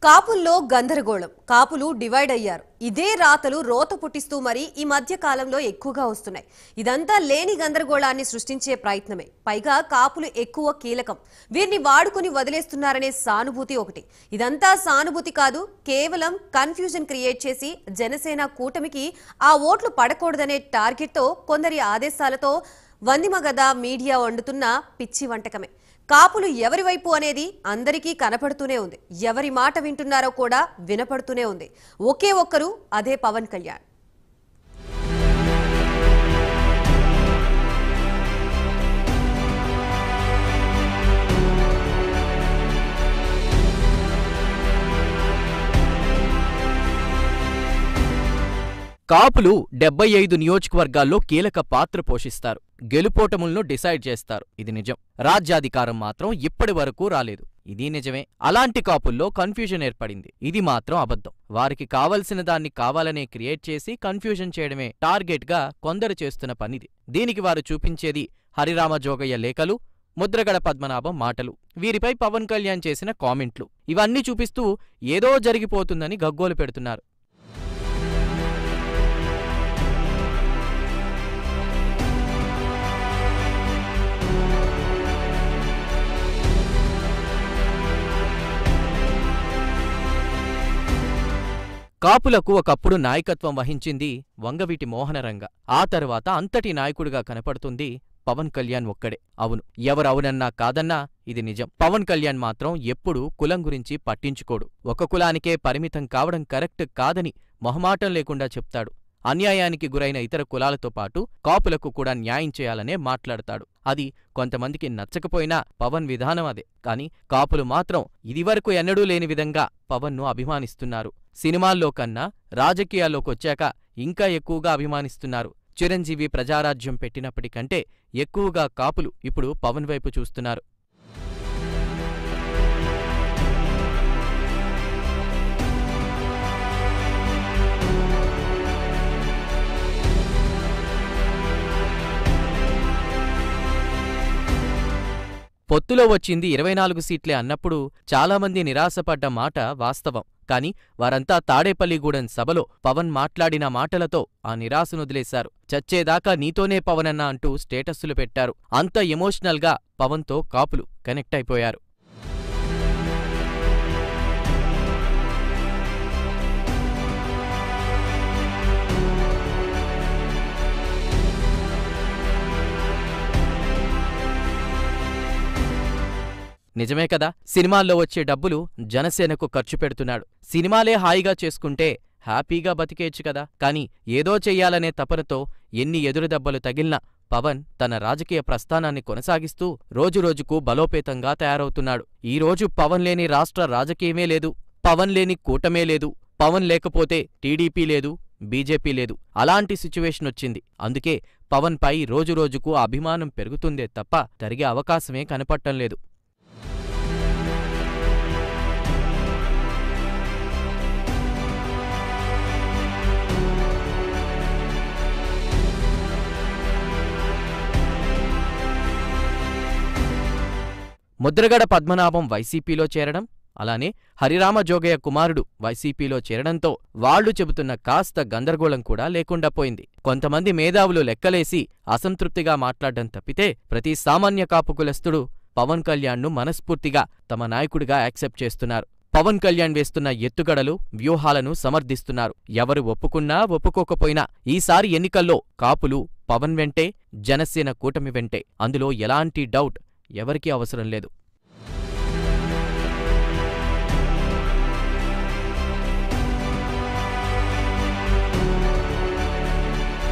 కాపుల్లో గందరగోళం. కాపులు డివైడ్ అయ్యారు. ఇదే రాతలు రోత పుట్టిస్తూ మరి ఈ మధ్య కాలంలో ఎక్కువగా వస్తున్నాయి. ఇదంతా లేని గందరగోళాన్ని సృష్టించే ప్రయత్నమే. పైగా కాపులు ఎక్కువ కీలకం. వీరిని వాడుకుని వదిలేస్తున్నారనే సానుభూతి ఒకటి. ఇదంతా సానుభూతి కాదు, కేవలం కన్ఫ్యూజన్ క్రియేట్ చేసి జనసేన కూటమికి ఆ ఓట్లు పడకూడదనే టార్గెట్తో కొందరి ఆదేశాలతో వందిమగద మీడియా వండుతున్న పిచ్చి వంటకమే. కాపులు ఎవరి వైపు అనేది అందరికీ కనపడుతూనే ఉంది. ఎవరి మాట వింటున్నారో కూడా వినపడుతూనే ఉంది. ఒకే ఒక్కరు, అదే పవన్ కళ్యాణ్. కాపులు 75 నియోజకవర్గాల్లో కీలక పాత్ర పోషిస్తారు. గెలుపోటములను డిసైడ్ చేస్తారు. ఇది నిజం. రాజ్యాధికారం మాత్రం ఇప్పటి వరకు రాలేదు. ఇది నిజమే. అలాంటి కాపుల్లో కన్ఫ్యూజన్ ఏర్పడింది. ఇది మాత్రం అబద్ధం. వారికి కావలసిన దాన్ని కావాలనే క్రియేట్ చేసి కన్ఫ్యూజన్ చేయడమే టార్గెట్గా కొందరు చేస్తున్న పనిది. దీనికి వారు చూపించేది హరిరామ జోగయ్య లేఖలు, ముద్రగడ పద్మనాభం మాటలు, వీరిపై పవన్ కళ్యాణ్ చేసిన కామెంట్లు. ఇవన్నీ చూపిస్తూ ఏదో జరిగిపోతుందని గగ్గోలు పెడుతున్నారు. కాపులకు ఒకప్పుడు నాయకత్వం వహించింది వంగవీటి మోహనరంగ. ఆ తర్వాత అంతటి నాయకుడిగా కనపడుతుంది పవన్ కళ్యాణ్ ఒక్కడే. అవును, ఎవరవునన్నా కాదన్నా ఇది నిజం. పవన్ కళ్యాణ్ మాత్రం ఎప్పుడూ కులం గురించి పట్టించుకోడు. ఒక కులానికే పరిమితం కావడం కరెక్ట్ కాదని మొహమాటం లేకుండా చెప్తాడు. అన్యాయానికి గురైన ఇతర కులాలతో పాటు కాపులకు కూడా న్యాయం చేయాలనే మాట్లాడతాడు. అది కొంతమందికి నచ్చకపోయినా పవన్ విధానం అదే. కాని కాపులు మాత్రం ఇదివరకు ఎన్నడూ లేని విధంగా పవన్ను అభిమానిస్తున్నారు. సినిమాల్లో కన్నా రాజకీయాల్లోకొచ్చాక ఇంకా ఎక్కువగా అభిమానిస్తున్నారు. చిరంజీవి ప్రజారాజ్యం పెట్టినప్పటికంటే ఎక్కువగా కాపులు ఇప్పుడు పవన్ వైపు చూస్తున్నారు. పొత్తులో వచ్చింది 24 సీట్లే అన్నప్పుడు చాలామంది నిరాశపడ్డ మాట వాస్తవం. కాని వారంతా తాడేపల్లిగూడెం సభలో పవన్ మాట్లాడిన మాటలతో ఆ నిరాశనొదిలేశారు. చచ్చేదాకా నీతోనే పవనన్నా అంటూ స్టేటస్సులు పెట్టారు. అంత ఎమోషనల్గా పవన్తో కాపులు కనెక్ట్ అయిపోయారు. నిజమే కదా. సినిమాల్లో వచ్చే డబ్బులు జనసేనకు ఖర్చు పెడుతున్నాడు. సినిమాలే హాయిగా చేసుకుంటే హ్యాపీగా బతికేయచ్చు కదా. కాని ఏదో చెయ్యాలనే తపనతో ఎన్ని ఎదురుదెబ్బలు తగిల్నా పవన్ తన రాజకీయ ప్రస్థానాన్ని కొనసాగిస్తూ రోజురోజుకు బలోపేతంగా తయారవుతున్నాడు. ఈరోజు పవన్ లేని రాష్ట్ర రాజకీయమే లేదు. పవన్ లేని కూటమే లేదు. పవన్ లేకపోతే టీడీపీ లేదు, బీజేపీ లేదు. అలాంటి సిచ్యువేషనొచ్చింది. అందుకే పవన్ పై రోజురోజుకు అభిమానం పెరుగుతుందే తప్ప తరిగే అవకాశమే కనపట్టం లేదు. ముద్రగడ పద్మనాభం వైసీపీలో చేరడం, అలానే హరిరామ జోగయ్య కుమారుడు వైసీపీలో చేరడంతో వాళ్లు చెబుతున్న కాస్త గందరగోళం కూడా లేకుండా పోయింది. కొంతమంది మేధావులు లెక్కలేసి అసంతృప్తిగా మాట్లాడడం తప్పితే ప్రతి సామాన్య కాపు కులస్తుడు పవన్ కళ్యాణ్ను మనస్ఫూర్తిగా తమ నాయకుడిగా యాక్సెప్ట్ చేస్తున్నారు. పవన్ కళ్యాణ్ వేస్తున్న ఎత్తుగడలు, వ్యూహాలను సమర్థిస్తున్నారు. ఎవరు ఒప్పుకున్నా ఒప్పుకోకపోయినా ఈసారి ఎన్నికల్లో కాపులు పవన్ వెంటే, జనసేన కూటమి వెంటే. అందులో ఎలాంటి డౌట్ ఎవరికీ అవసరం లేదు.